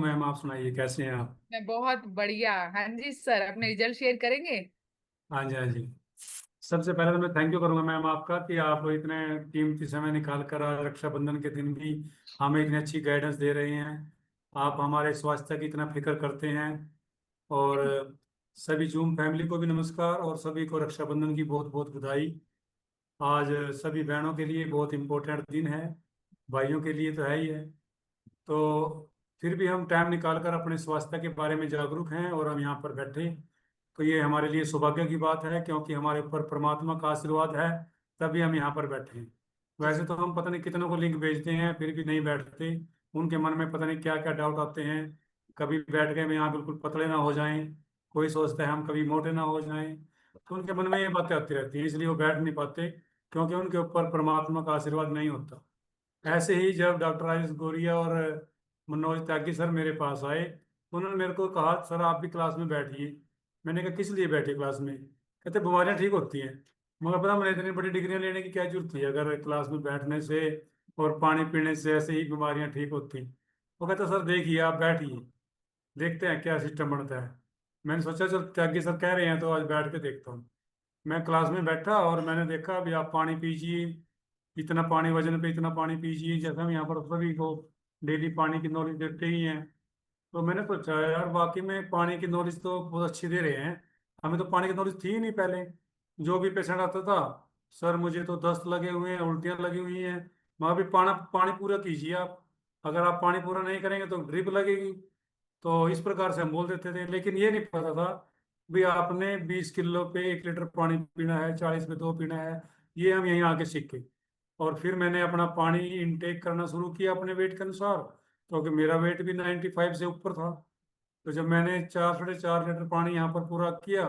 Ma'am, आप सुनाइए कैसे हैं आप। मैं बहुत बढ़िया। हाँ जी सर, अपने रिजल्ट शेयर करेंगे। हाँ जी, हाँ जी। सबसे पहले तो मैं थैंक यू करूंगा मैम आपका कि आप इतने कीमती समय निकाल कर आज रक्षाबंधन के दिन भी हमें इतनी अच्छी गाइडेंस दे रहे हैं। आप हमारे स्वास्थ्य की इतना फिक्र करते हैं। और सभी जूम फैमिली को भी नमस्कार और सभी को रक्षाबंधन की बहुत बहुत बधाई। आज सभी बहनों के लिए बहुत इम्पोर्टेंट दिन है। भाइयों के लिए तो है ही है। तो फिर भी हम टाइम निकाल कर अपने स्वास्थ्य के बारे में जागरूक हैं और हम यहाँ पर बैठे। तो ये हमारे लिए सौभाग्य की बात है क्योंकि हमारे ऊपर परमात्मा का आशीर्वाद है, तभी हम यहाँ पर बैठे हैं। जी। वैसे तो हम पता नहीं कितनों को लिंक भेजते हैं फिर भी नहीं बैठते। उनके मन में पता नहीं क्या क्या डाउट आते हैं। कभी बैठ गए हम यहाँ बिल्कुल पतले ना हो जाएं, कोई सोचता है हम कभी मोटे ना हो जाएं। तो उनके मन में ये बातें आती रहती हैं, इसलिए वो बैठ नहीं पाते क्योंकि उनके ऊपर परमात्मा का आशीर्वाद नहीं होता। ऐसे ही जब डॉक्टर आयुष गोरिया और मनोज त्यागी सर मेरे पास आए, उन्होंने मेरे को कहा सर आप भी क्लास में बैठिए। मैंने कहा किस लिए बैठे क्लास में? कहते बीमारियां ठीक होती हैं। मगर पता मैंने इतनी बड़ी डिग्रियां लेने की क्या जरूरत थी अगर क्लास में बैठने से और पानी पीने से ऐसे ही बीमारियां ठीक होती। वो कहता सर देखिए आप बैठिए, देखते हैं क्या सिस्टम बनता है। मैंने सोचा चल त्यागी सर कह रहे हैं तो आज बैठ के देखता हूँ। मैं क्लास में बैठा और मैंने देखा अभी आप पानी पीजिए, इतना पानी वजन पे इतना पानी पीजिए, जैसे हम यहाँ पर सभी को डेली पानी की नॉलेज देते ही हैं। तो मैंने सोचा यार वाकई में पानी की नॉलेज तो बहुत अच्छी दे रहे हैं। हमें तो पानी की नॉलेज थी ही नहीं पहले। जो भी पेशेंट आता था, सर मुझे तो दस्त लगे हुए हैं, उल्टियाँ लगी हुई हैं। वहाँ भी पानी पानी पूरा कीजिए आप, अगर आप पानी पूरा नहीं करेंगे तो ड्रिप लगेगी। तो इस प्रकार से हम बोल देते थे, लेकिन ये नहीं पता था भी आपने 20 किलो पे 1 लीटर पानी पीना है, 40 पे 2 पीना है। ये हम यहीं आके सीखे। और फिर मैंने अपना पानी इनटेक करना शुरू किया अपने वेट के अनुसार, क्योंकि मेरा वेट भी 95 से ऊपर था। तो जब मैंने 4 से 4.5 लीटर पानी यहाँ पर पूरा किया,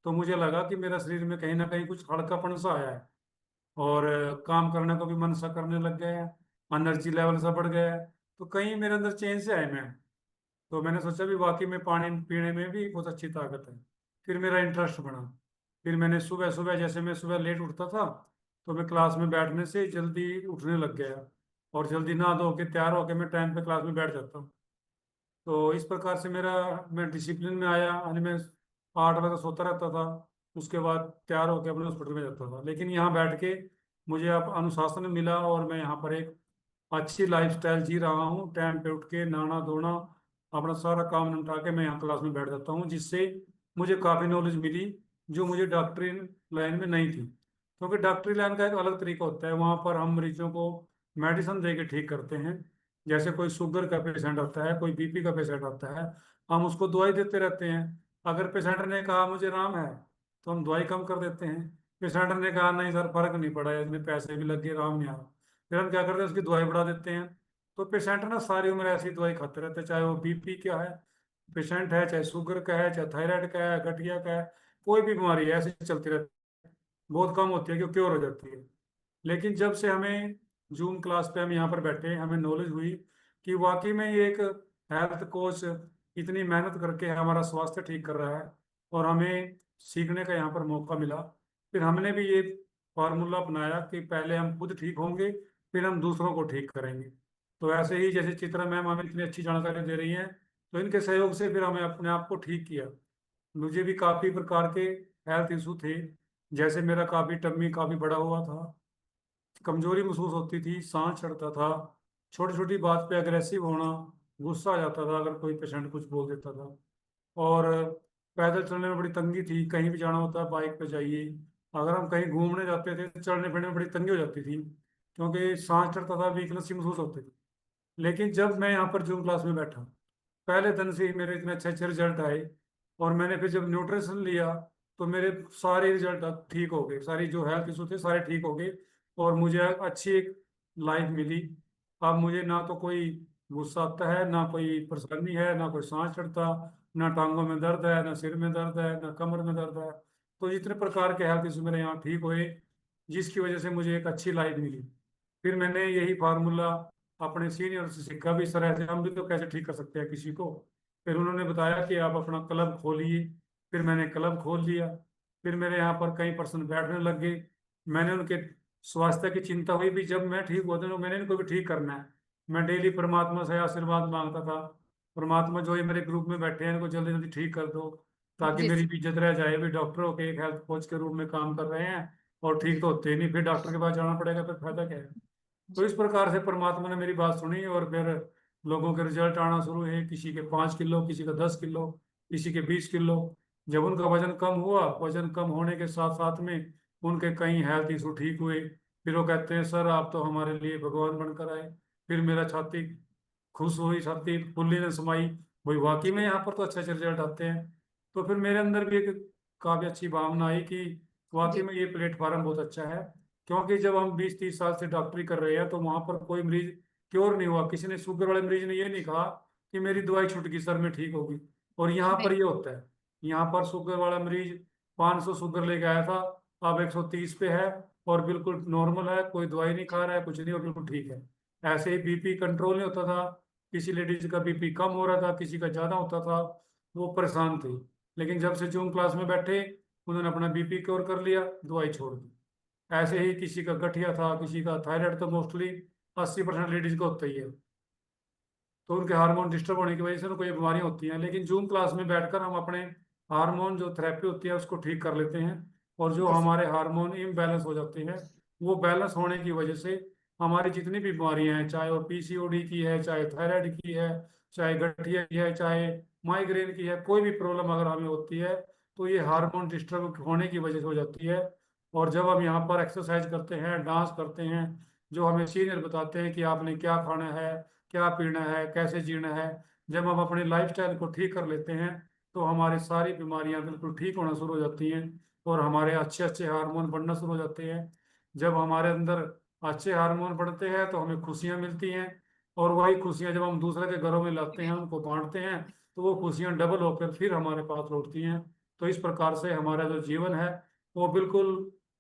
तो मुझे लगा कि मेरा शरीर में कहीं ना कहीं कुछ हल्कापन सा आया है। और काम करने को भी मन सा करने लग गया है, एनर्जी लेवल सा बढ़ गया है। तो कहीं मेरे अंदर चेंज से आए मैं। तो मैंने सोचा भी वाकई में पानी पीने में भी बहुत अच्छी ताकत है। फिर मेरा इंटरेस्ट बढ़ा। फिर मैंने सुबह सुबह, जैसे मैं सुबह लेट उठता था, तो मैं क्लास में बैठने से जल्दी उठने लग गया। और जल्दी नहा धो के तैयार होके मैं टाइम पे क्लास में बैठ जाता हूँ। तो इस प्रकार से मैं डिसिप्लिन में आया, यानी मैं 8 बजे तक सोता रहता था। उसके बाद तैयार होकर अपने हॉस्पिटल में जाता था। लेकिन यहाँ बैठ के मुझे अब अनुशासन मिला और मैं यहाँ पर एक अच्छी लाइफस्टाइल जी रहा हूँ। टाइम पे उठ के नहाना धोना, अपना सारा काम निपटा के मैं यहाँ क्लास में बैठ जाता हूँ, जिससे मुझे काफ़ी नॉलेज मिली जो मुझे डॉक्टरी लाइन में नहीं थी। क्योंकि डॉक्टरी लाइन का एक अलग तरीका होता है, वहाँ पर हम मरीजों को मेडिसिन दे के ठीक करते हैं। जैसे कोई शुगर का पेशेंट आता है, कोई बीपी का पेशेंट आता है, हम उसको दवाई देते रहते हैं। अगर पेशेंट ने कहा मुझे आराम है, तो हम दवाई कम कर देते हैं। पेशेंट ने कहा नहीं सर फर्क नहीं पड़ा है, इसमें पैसे भी लग गए, आराम नहीं आ रहा, फिर हम क्या करते हैं उसकी दवाई बढ़ा देते हैं। तो पेशेंट ना सारी उम्र ऐसी दवाई खाते रहते हैं, चाहे वो बीपी क्या है पेशेंट है, चाहे शुगर का है, चाहे थायराइड का है, गठिया का है, कोई भी बीमारी है ऐसी चलती रहती है। बहुत कम होती है कि क्योर हो जाती है। लेकिन जब से हमें जूम क्लास पे हम यहाँ पर बैठे, हमें नॉलेज हुई कि वाकई में ये एक हेल्थ कोच इतनी मेहनत करके हमारा स्वास्थ्य ठीक कर रहा है और हमें सीखने का यहाँ पर मौका मिला। फिर हमने भी ये फार्मूला अपनाया कि पहले हम खुद ठीक होंगे, फिर हम दूसरों को ठीक करेंगे। तो ऐसे ही जैसे चित्रा मैम हमें इतनी अच्छी जानकारी दे रही हैं, तो इनके सहयोग से फिर हमें अपने आप को ठीक किया। मुझे भी काफ़ी प्रकार के हेल्थ इशू थे। जैसे मेरा काफ़ी टम्मी काफ़ी बड़ा हुआ था, कमजोरी महसूस होती थी, सांस चढ़ता था, छोटी छोटी बात पे अग्रेसिव होना, गुस्सा आ जाता था अगर कोई पेशेंट कुछ बोल देता था। और पैदल चलने में बड़ी तंगी थी, कहीं भी जाना होता है बाइक पे जाइए। अगर हम कहीं घूमने जाते थे तो चलने फिरने में बड़ी तंगी हो जाती थी, क्योंकि सांस चढ़ता था, वीकनेस सी महसूस होती थी। लेकिन जब मैं यहाँ पर जूम क्लास में बैठा, पहले दिन से ही मेरे इतने अच्छे अच्छे रिजल्ट आए। और मैंने फिर जब न्यूट्रिशन लिया, तो मेरे सारे रिजल्ट अब ठीक हो गए, सारी जो हेल्थ इशू थे सारे ठीक हो गए। और मुझे अच्छी एक लाइफ मिली। अब मुझे ना तो कोई गुस्सा आता है, ना कोई परेशानी है, ना कोई सांस चढ़ता, ना टांगों में दर्द है, ना सिर में दर्द है, ना कमर में दर्द है। तो इतने प्रकार के हेल्थ इशू मेरे यहाँ ठीक हुए, जिसकी वजह से मुझे एक अच्छी लाइफ मिली। फिर मैंने यही फार्मूला अपने सीनियर से सीखा भी, सर ऐसे हम भी तो कैसे ठीक कर सकते हैं किसी को। फिर उन्होंने बताया कि आप अपना क्लब खोलिए। फिर मैंने क्लब खोल लिया। फिर मेरे यहाँ पर कई पर्सन बैठने लग गए। मैंने उनके स्वास्थ्य की चिंता हुई भी, जब मैं ठीक होता तो मैंने इनको भी ठीक करना है। मैं डेली परमात्मा से आशीर्वाद मांगता था। परमात्मा जो ये मेरे ग्रुप में बैठे हैं इनको जल्दी जल्दी ठीक कर दो, ताकि जी मेरी सर। भी इज्जत रह जाए। भी डॉक्टरों के एक हेल्थ कोच के रूप में काम कर रहे हैं और ठीक तो होते ही नहीं, फिर डॉक्टर के पास जाना पड़ेगा, फिर फायदा क्या है। तो इस प्रकार से परमात्मा ने मेरी बात सुनी और फिर लोगों के रिजल्ट आना शुरू हुए। किसी के 5 किलो, किसी का 10 किलो, किसी के 20 किलो। जब उनका वजन कम हुआ, वजन कम होने के साथ साथ में उनके कई हेल्थ इशू ठीक हुए। फिर वो कहते हैं सर आप तो हमारे लिए भगवान बनकर आए। फिर मेरा छाती खुश हुई, छाती फुल्ली ने समाई, वही वाकई में यहाँ पर तो अच्छे अच्छे रिजल्ट आते हैं। तो फिर मेरे अंदर भी एक काफी अच्छी भावना आई कि वाकई जी में ये प्लेटफॉर्म बहुत अच्छा है। क्योंकि जब हम 20-30 साल से डॉक्टरी कर रहे हैं तो वहां पर कोई मरीज क्योर नहीं हुआ। किसी ने, शुगर वाले मरीज ने ये नहीं कहा कि मेरी दवाई छूट गई सर, मैं ठीक होगी। और यहाँ पर नहीं। ये होता है। यहाँ पर शुगर वाला मरीज 500 शुगर लेके आया था, अब 130 पे है और बिल्कुल नॉर्मल है, कोई दवाई नहीं खा रहा है, कुछ नहीं, और बिल्कुल ठीक है। ऐसे ही बीपी कंट्रोल नहीं होता था, किसी लेडीज का बीपी कम हो रहा था, किसी का ज्यादा होता था, वो परेशान थी। लेकिन जब से जूम क्लास में बैठे, उन्होंने अपना बीपी क्योर कर लिया, दवाई छोड़ दी। ऐसे ही किसी का गठिया था, किसी का थायराइड, तो मोस्टली 80% लेडीज को होता ही है। तो उनके हार्मोन डिस्टर्ब होने की वजह से उनको ये बीमारियां होती हैं। लेकिन जूम क्लास में बैठकर हम अपने हार्मोन जो थेरेपी होती है उसको ठीक कर लेते हैं। और जो जी सर। हमारे हार्मोन इम्बैलेंस हो जाते हैं, वो बैलेंस होने की वजह से हमारी जितनी भी बीमारियां हैं, चाहे वो पीसीओडी की है, चाहे थायराइड की है, चाहे गठिया की है, चाहे माइग्रेन की है, कोई भी प्रॉब्लम अगर हमें होती है तो ये जी हार्मोन डिस्टर्ब होने की वजह से हो जाती है। और जब हम यहाँ पर एक्सरसाइज करते हैं, डांस करते हैं, जो हमें सीनियर बताते हैं कि आपने क्या खाना है, क्या पीना है, कैसे जीना है, जब हम अपनी लाइफस्टाइल को ठीक कर लेते हैं तो हमारी सारी बीमारियां बिल्कुल ठीक होना शुरू हो जाती हैं और हमारे अच्छे अच्छे हार्मोन बनना शुरू हो जाते हैं। जब हमारे अंदर अच्छे हार्मोन बढ़ते हैं तो हमें खुशियां मिलती हैं, और वही खुशियां जब हम दूसरे के घरों में लाते हैं, उनको बांटते हैं, तो वो खुशियां डबल होकर फिर हमारे पास लौटती हैं। तो इस प्रकार से हमारा जो जीवन है वो बिल्कुल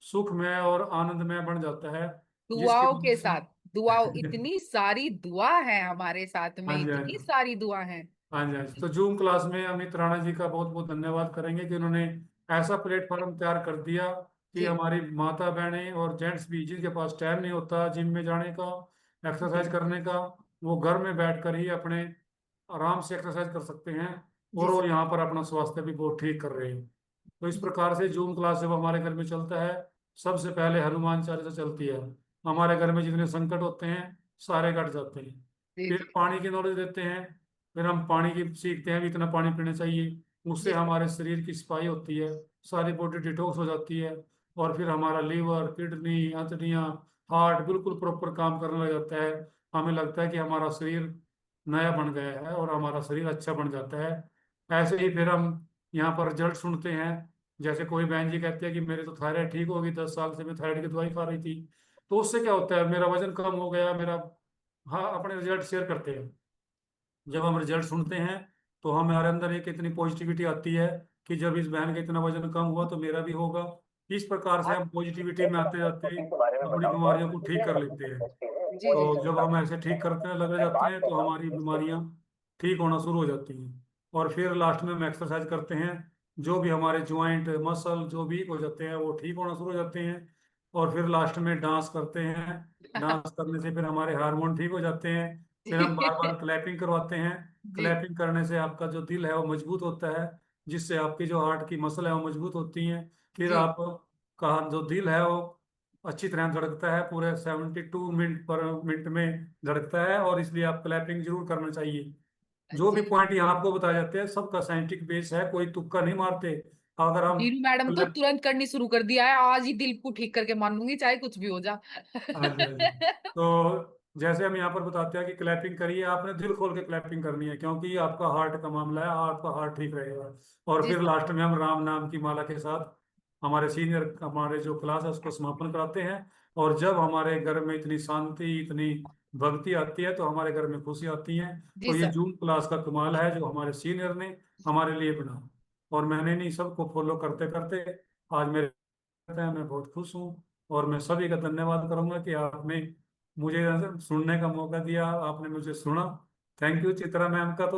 सुखमय और आनंदमय बन जाता है, जिसकी दुआओं वजह के से साथ। दुआओं, इतनी सारी दुआ है हमारे साथ में, हाँ जी, हाँ इतनी जी, सारी दुआ है। हाँ जी, हाँ जी। तो जूम क्लास में अमित राणा जी का बहुत बहुत धन्यवाद करेंगे कि उन्होंने ऐसा प्लेटफॉर्म तैयार कर दिया कि जी हमारी माता बहनें और जेंट्स भी, जिनके पास टाइम नहीं होता जिम में जाने का, एक्सरसाइज जी करने का, वो घर में बैठकर ही अपने आराम से एक्सरसाइज कर सकते हैं। जी और वो सर। यहाँ पर अपना स्वास्थ्य भी बहुत ठीक कर रहे हैं। तो इस जी प्रकार से जूम क्लास जब हमारे घर में चलता है, सबसे पहले हनुमान चालीसा चलती है। हमारे घर में जितने संकट होते हैं सारे कट जाते हैं। जी फिर जी पानी की नॉलेज देते हैं। फिर हम पानी की सीखते हैं भी, इतना पानी पीना चाहिए, उससे जी सर। हमारे शरीर की सफाई होती है, सारी बॉडी डिटॉक्स हो जाती है। और फिर हमारा लीवर, किडनी, अंतड़ियाँ, हार्ट बिल्कुल प्रॉपर काम करने लग जाता है। हमें लगता है कि हमारा शरीर नया बन गया है और हमारा शरीर अच्छा बन जाता है। ऐसे ही फिर हम यहाँ पर रिजल्ट सुनते हैं। जैसे कोई बहन जी कहती है कि मेरे तो थायराइड ठीक होगी, 10 साल से मैं थायराइड की दवाई खा रही थी, तो उससे क्या होता है, मेरा वजन कम हो गया, मेरा। हाँ, अपने रिजल्ट शेयर करते हैं। जब हम रिजल्ट सुनते हैं तो हमारे अंदर एक इतनी पॉजिटिविटी आती है कि जब इस बहन का इतना वजन कम हुआ तो मेरा भी होगा। इस प्रकार से हम पॉजिटिविटी में आते जाते अपनी बीमारियों को ठीक कर लेते हैं। जी जी तो जब हम ऐसे ठीक करते लगे जाते हैं तो हमारी बीमारियां ठीक होना शुरू हो जाती हैं। और फिर लास्ट में हम एक्सरसाइज करते हैं, जो भी हमारे ज्वाइंट मसल जो वीक हो जाते हैं वो ठीक होना शुरू हो जाते हैं। और फिर लास्ट में डांस करते हैं। डांस करने से फिर हमारे हार्मोन ठीक हो जाते हैं। फिर हम बार बार क्लैपिंग करवाते हैं। जी क्लैपिंग करने से आपका जो दिल है वो मजबूत होता है, जिससे आपकी जो हार्ट की मसल है वो मजबूत होती हैं। फिर जी आप का जो दिल है वो अच्छी तरह धड़कता है, पूरे 72 मिनट पर मिनट में धड़कता है, और इसलिए आप क्लैपिंग जरूर करना चाहिए। जो भी जी। पॉइंट यहाँ आपको बताए जाते हैं सबका साइंटिफिक बेस है, कोई तुक्का नहीं मारते। अगर हम नीरू मैडम तो clap- तुरंत करनी शुरू कर दिया है, आज ही दिल को ठीक करके मानूंगी चाहे कुछ भी हो जा। हाँ जी, हाँ जी। तो जैसे हम यहाँ पर बताते हैं कि क्लैपिंग करिए, आपने दिल खोल के क्लैपिंग करनी है, क्योंकि आपका हार्ट का मामला है, आपका हार्ट ठीक रहेगा। और जी फिर सर। लास्ट में हम राम नाम की माला के साथ हमारे सीनियर, हमारे जो क्लास है उसको समापन कराते हैं। और जब हमारे घर में इतनी शांति, इतनी भक्ति आती है तो हमारे घर में खुशी आती है। जी तो ये सर। जूम क्लास का कमाल है जो हमारे सीनियर ने हमारे लिए बना। और मैंने नहीं, सबको फॉलो करते करते आज मेरे हैं, मैं बहुत खुश हूँ। और मैं सभी का धन्यवाद करूंगा कि आपने मुझे सुनने का मौका दिया, आपने मुझे सुना। थैंक यू चित्रा मैम का तो